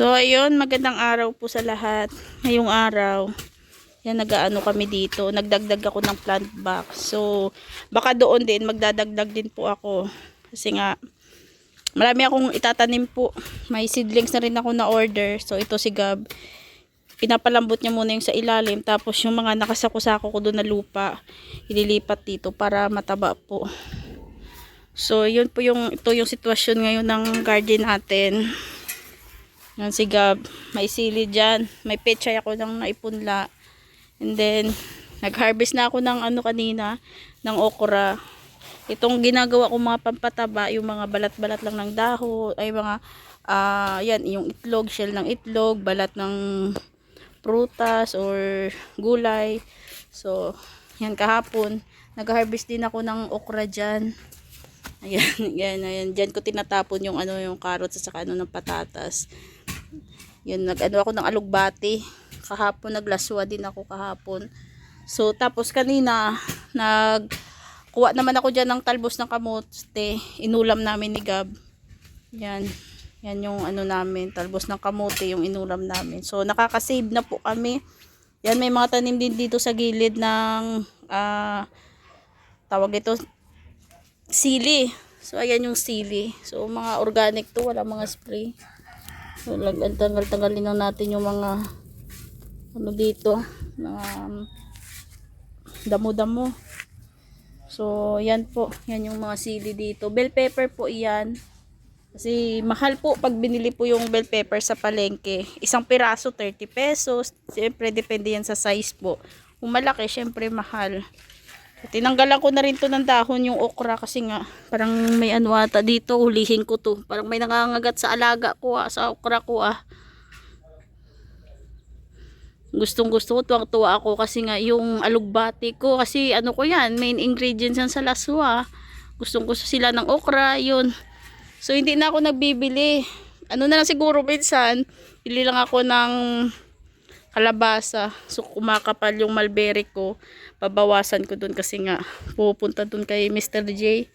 So, ayun, magandang araw po sa lahat. Ngayong araw, yan, nag-aano kami dito. Nagdagdag ako ng plant box. So, baka doon din, magdadagdag din po ako. Kasi nga, marami akong itatanim po. May seedlings na rin ako na order. So, ito si Gab. Pinapalambot niya muna yung sa ilalim. Tapos, yung mga nakasako-sako ko doon na lupa, ililipat dito para mataba po. So, yun po ito yung sitwasyon ngayon ng garden natin. Yan si Gab, may sili dyan, may pechay ako ng naipunla. And then, nag-harvest na ako ng kanina, ng okra. Itong ginagawa ko mga pampataba, yung mga balat-balat lang ng dahon, ay mga, yan, yung itlog, shell ng itlog, balat ng prutas or gulay. So, yan kahapon, nag-harvest din ako ng okra dyan. Ayan, ayan. Diyan ko tinatapon yung yung carrots at saka ng patatas. Yun, ako ng alugbati. Kahapon naglaswa din ako kahapon. So, tapos kanina nagkuha naman ako diyan ng talbos ng kamote. Inulam namin ni Gab. Yan. Yan yung namin, talbos ng kamote yung inulam namin. So, nakaka-save na po kami. Yan, may mga tanim din dito sa gilid ng tawag ito sili. So, ayan yung sili. So, mga organic to, wala mga spray. So, tanggal-tanggalin lang natin yung mga dito, mga damo-damo. So, yan po. Yan yung mga sili dito. Bell pepper po iyan. Kasi mahal po pag binili po yung bell pepper sa palengke. Isang piraso, 30 pesos. Siyempre, depende yan sa size po. Kung malaki, siyempre mahal. Tinanggalan ko na rin to ng dahon yung okra kasi nga parang may ata dito, hulihin ko to. Parang may nangangagat sa alaga ko sa okra ko Gustong-gusto ko, tuwang-tuwa ako kasi nga yung alugbati ko kasi ko yan, main ingredients yan sa laswa. Gustong-gusto sila ng okra, yun. So hindi na ako nagbibili. Na lang siguro minsan, bili lang ako ng kalabasa. So kumakapal yung mulberry ko. Babawasan ko dun kasi nga pupunta dun kay Mr. J.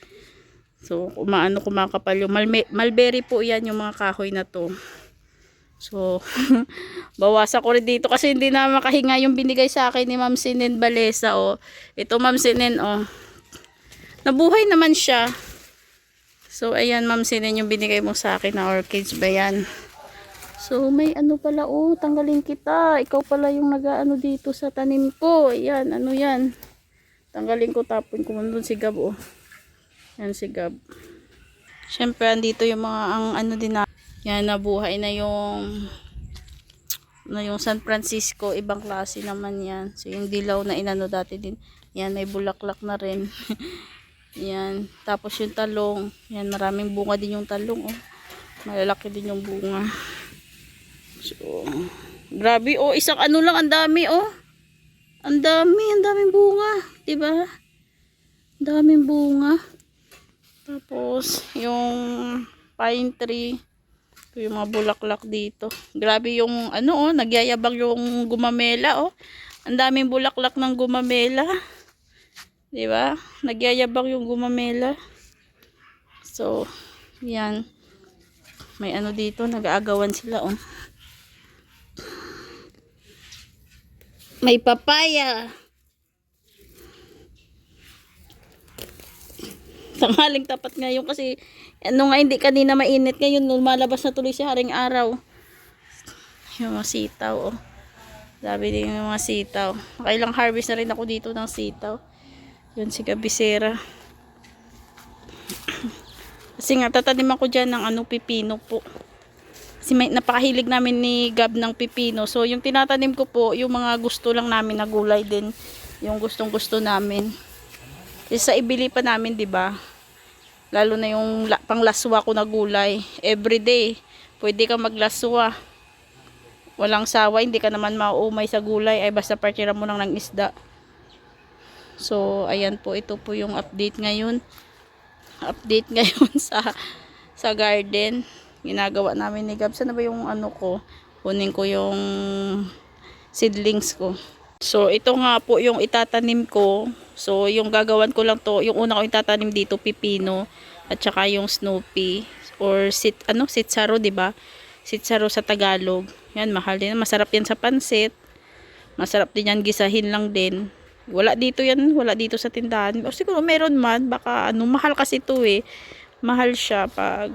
So kumakapal yung mulberry po yan, yung mga kahoy na to. So bawasan ko rin dito kasi hindi na makahinga yung binigay sa akin ni Ma'am Sinen Balesa. Ito Ma'am Sinen nabuhay naman siya. So ayan Ma'am Sinen yung binigay mo sa akin na orchids ba yan. So, may pala, tanggalin kita. Ikaw pala yung dito sa tanim ko. Ayan, yan. Tanggalin ko, tapon ko doon si Gab, Yan si Gab. Siyempre, andito yung mga, din na. Yan, nabuhay na yung, yung San Francisco. Ibang klase naman yan. So, yung dilaw na dati din. Yan, may bulaklak na rin. Yan. Tapos yung talong. Yan, maraming bunga din yung talong, Malalaki din yung bunga. So, grabe isang lang, ang dami ang daming bunga, 'di ba? Ang daming bunga. Tapos yung pine tree, ito yung mga bulaklak dito. Grabe yung nagyayabang yung gumamela Ang daming bulaklak ng gumamela. 'Di ba? Nagyayabang yung gumamela. So, yan. May dito, nag-aagawan sila May papaya. Tanghaling tapat ngayon kasi nga hindi kanina mainit, ngayon lumalabas na tuloy si haring araw. Yung mga sitaw Sabi din yung mga sitaw. Nakailang harvest na rin ako dito ng sitaw. Yun si Gabisera. Kasi nga tatanim ako dyan ng pipino po. Kasi napakahilig namin ni Gab ng pipino. So, yung tinatanim ko po, yung mga gusto lang namin na gulay din. Yung gustong-gusto namin. Kasi sa ibili pa namin, 'di ba? Lalo na yung panglaswa ko na gulay. Everyday, pwede ka maglaswa. Walang sawa, hindi ka naman mauumay sa gulay. Ay basta partira mo lang ng isda. So, ayan po. Ito po yung update ngayon. Update ngayon sa garden. Ginagawa namin ni Gab. Saan na ba yung ko? Kunin ko yung seedlings ko. So, ito nga po yung itatanim ko. So, yung gagawan ko lang to, yung una ko itatanim dito, pipino, at saka yung Snoopy, or sitsaro, 'di ba? sitsaro sa Tagalog. Yan, mahal din. Masarap yan sa pansit. Masarap din yan, gisahin lang din. Wala dito yan, wala dito sa tindahan. O siguro meron man, baka ano, mahal kasi ito eh. Mahal siya pag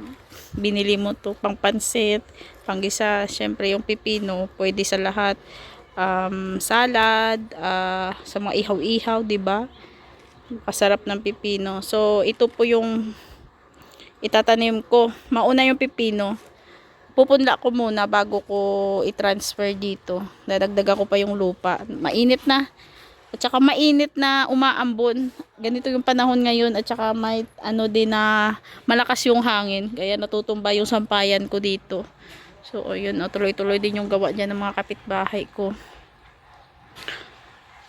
binili mo to pang pansit, panggisa. Syempre yung pipino, pwede sa lahat. Salad, sa mga ihaw-ihaw, 'di ba? Kasarap ng pipino. So, ito po yung itatanim ko. Mauna yung pipino. Pupunla ko muna bago ko i-transfer dito. Dadagdagan ko pa yung lupa. Mainit na. At saka mainit na umaambon. Ganito yung panahon ngayon. At saka may ano din na malakas yung hangin. Kaya natutumba yung sampayan ko dito. So, yun. Tuloy-tuloy din yung gawa dyan ng mga kapitbahay ko.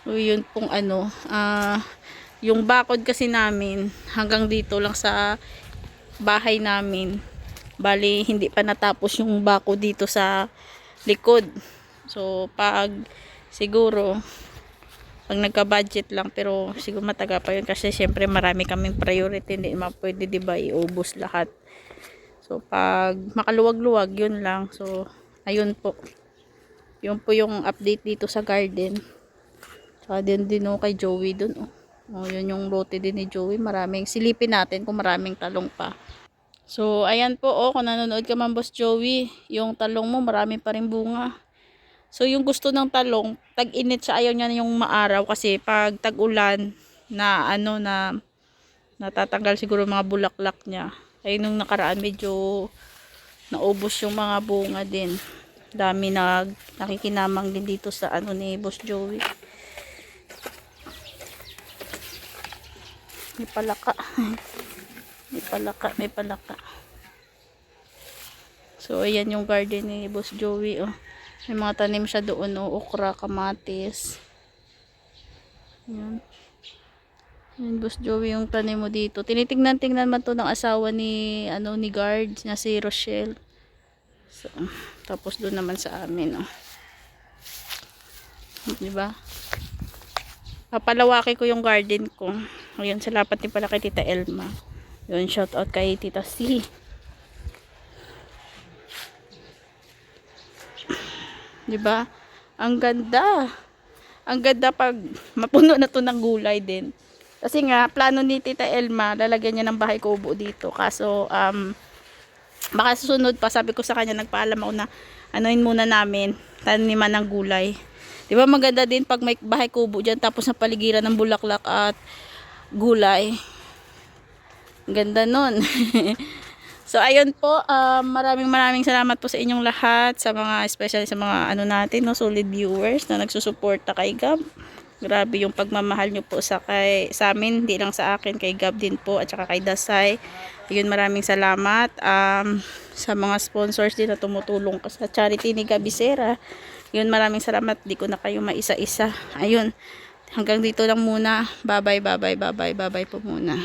So, yun pong ano. Yung bakod kasi namin hanggang dito lang sa bahay namin. Bali, hindi pa natapos yung bako dito sa likod. So, siguro, pag nagka-budget lang, pero siguro mataga pa yun kasi syempre marami kaming priority. Hindi pwede, diba, iubos lahat. So, pag makaluwag-luwag, yun lang. So, ayun po. Yun po yung update dito sa garden. Tsaka din kay Joey dun, yun yung lote din ni Joey. Maraming, silipin natin kung maraming talong pa. So, ayan po, kung nanonood ka man, Boss Joey, yung talong mo, marami pa rin bunga. So, yung gusto ng talong, tag-init siya, ayaw niya yung maaraw kasi pag tag-ulan na natatanggal siguro mga bulaklak niya. Ay, nung nakaraan, medyo naubos yung mga bunga din. Dami nakikinamang din dito sa ni Boss Joey. May palaka. May palaka. So, ayan yung garden ni Boss Joey, May mga tanim siya doon, okra, kamatis. Ayan. Ayan, Boss Joey, yung tanim mo dito. Tinitingnan man to ng asawa ni, ni guard, na si Rochelle. So, tapos doon naman sa amin, Diba? Papalawaki ko yung garden ko. Ayan, salamat din pala kay Tita Elma. Yun, shout out kay Tita C. Diba? Ang ganda. Ang ganda pag mapuno na to ng gulay din. Kasi nga, plano ni Tita Elma, lalagyan niya ng bahay kubo dito. Kaso, baka susunod pa, sabi ko sa kanya, nagpaalam ako na, anuin muna namin, taniman ng gulay. Diba maganda din pag may bahay kubo dyan, tapos na paligiran ng bulaklak at gulay. Ganda nun. So, ayun po, maraming salamat po sa inyong lahat, sa mga, especially sa mga natin, solid viewers na nagsusuporta kay Gab. Grabe yung pagmamahal nyo po sa amin, hindi lang sa akin, kay Gab din po, at saka kay Dasay. Ayun, maraming salamat sa mga sponsors din na tumutulong sa charity ni Gabisera. Yun, maraming salamat, di ko na kayo maisa-isa. Ayun, hanggang dito lang muna. Bye bye po muna.